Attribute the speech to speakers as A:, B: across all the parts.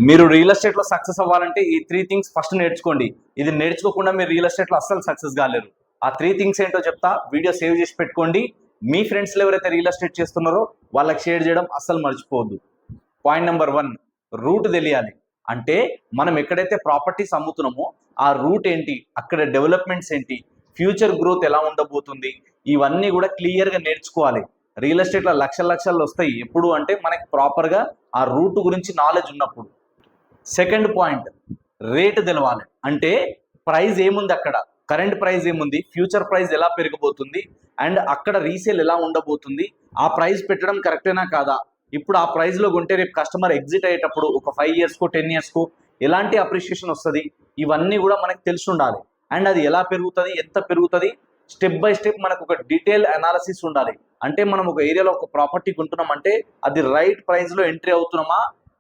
A: మీరు real estate లో success అవ్వాలంటే ఈ 3 థింగ్స్ ఫస్ట్ నేర్చుకోండి. ఇది నేర్చుకోకుండా మీరు రియల్ ఎస్టేట్ లో అస్సలు సక్సెస్ కాలేరు. ఆ 3 థింగ్స్ ఏంటో చెప్తా, వీడియో సేవ్ చేసి పెట్టుకోండి. మీ ఫ్రెండ్స్ ఎవరైతే రియల్ ఎస్టేట్ చేస్తున్నారో వాళ్ళకి షేర్ చేయడం అస్సలు మర్చిపోవద్దు. పాయింట్ నెంబర్ 1, రూట్ తెలియాలి. అంటే మనం ఎక్కడైతే ప్రాపర్టీస్ అమ్ముతున్నామో ఆ రూట్ ఏంటి, అక్కడ డెవలప్మెంట్స్ ఏంటి, ఫ్యూచర్ గ్రోత్ ఎలా ఉండబోతుంది, ఇవన్నీ కూడా క్లియర్గా నేర్చుకోవాలి. రియల్ ఎస్టేట్లో లక్షలు వస్తాయి ఎప్పుడు అంటే మనకి ప్రాపర్గా ఆ రూట్ గురించి నాలెడ్జ్ ఉన్నప్పుడు. సెకండ్ పాయింట్, రేటు తెలవాలి. అంటే ప్రైస్ ఏముంది, అక్కడ కరెంట్ ప్రైస్ ఏముంది, ఫ్యూచర్ ప్రైస్ ఎలా పెరగబోతుంది, అండ్ అక్కడ రీసేల్ ఎలా ఉండబోతుంది, ఆ ప్రైస్ పెట్టడం కరెక్టేనా కాదా, ఇప్పుడు ఆ ప్రైస్లో కొంటే రేపు కస్టమర్ ఎగ్జిట్ అయ్యేటప్పుడు ఒక 5 ఇయర్స్కో 10 ఇయర్స్కో ఎలాంటి అప్రిషియేషన్ వస్తుంది, ఇవన్నీ కూడా మనకు తెలిసి ఉండాలి. అండ్ అది ఎలా పెరుగుతుంది, ఎంత పెరుగుతుంది, స్టెప్ బై స్టెప్ మనకు ఒక డీటెయిల్ అనాలిసిస్ ఉండాలి. అంటే మనం ఒక ఏరియాలో ఒక ప్రాపర్టీ కొంటున్నామంటే అది రైట్ ప్రైస్లో ఎంట్రీ అవుతున్నామా,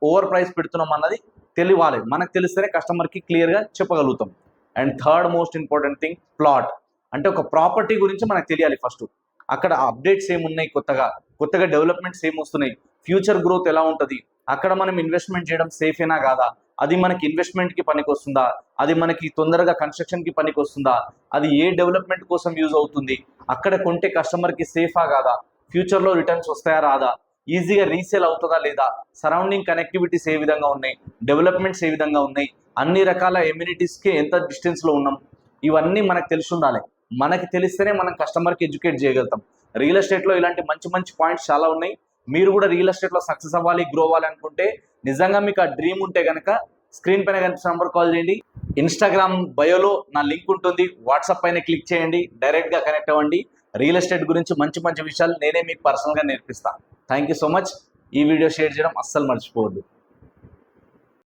A: ఓవర్ ప్రైస్ పెడుతున్నామా అన్నది తెలియాలి. మనకు తెలిస్తేనే కస్టమర్కి క్లియర్గా చెప్పగలుగుతాం. And third most important thing, plot. అంటే ఒక ప్రాపర్టీ గురించి మనకు తెలియాలి ఫస్ట్. అక్కడ అప్డేట్స్ ఏమున్నాయి, కొత్తగా డెవలప్మెంట్స్ ఏమొస్తున్నాయి, ఫ్యూచర్ గ్రోత్ ఎలా ఉంటుంది, అక్కడ మనం ఇన్వెస్ట్మెంట్ చేయడం సేఫేనా కాదా, అది మనకి ఇన్వెస్ట్మెంట్కి పనికి వస్తుందా, అది మనకి తొందరగా కన్స్ట్రక్షన్కి పనికి వస్తుందా, అది ఏ డెవలప్మెంట్ కోసం యూజ్ అవుతుంది, అక్కడ కొంటే కస్టమర్కి సేఫా కాదా, ఫ్యూచర్లో రిటర్న్స్ వస్తాయా రాదా, ఈజీగా రీసేల్ అవుతుందా లేదా, సరౌండింగ్ కనెక్టివిటీస్ ఏ విధంగా ఉన్నాయి, డెవలప్మెంట్స్ ఏ విధంగా ఉన్నాయి, అన్ని రకాల ఎమ్యూనిటీస్కి ఎంత డిస్టెన్స్లో ఉన్నాం, ఇవన్నీ మనకు తెలిసి ఉండాలి. మనకి తెలిస్తేనే మనం కస్టమర్కి ఎడ్యుకేట్ చేయగలుగుతాం. రియల్ ఎస్టేట్లో ఇలాంటి మంచి మంచి పాయింట్స్ చాలా ఉన్నాయి. మీరు కూడా రియల్ ఎస్టేట్లో సక్సెస్ అవ్వాలి, గ్రో అవ్వాలి అనుకుంటే, నిజంగా మీకు ఆ డ్రీమ్ ఉంటే కనుక స్క్రీన్ పైన కనిపిస్తున్న నంబర్ కాల్ చేయండి. ఇన్స్టాగ్రామ్ బయోలో నా లింక్ ఉంటుంది, వాట్సాప్ పైన క్లిక్ చేయండి, డైరెక్ట్గా కనెక్ట్ అవ్వండి. రియల్ ఎస్టేట్ గురించి మంచి మంచి విషయాలు నేనే మీకు పర్సనల్గా నేర్పిస్తాను. Thank you so much. ఈ వీడియో షేర్ చేయడం అస్సలు మర్చిపోవద్దు.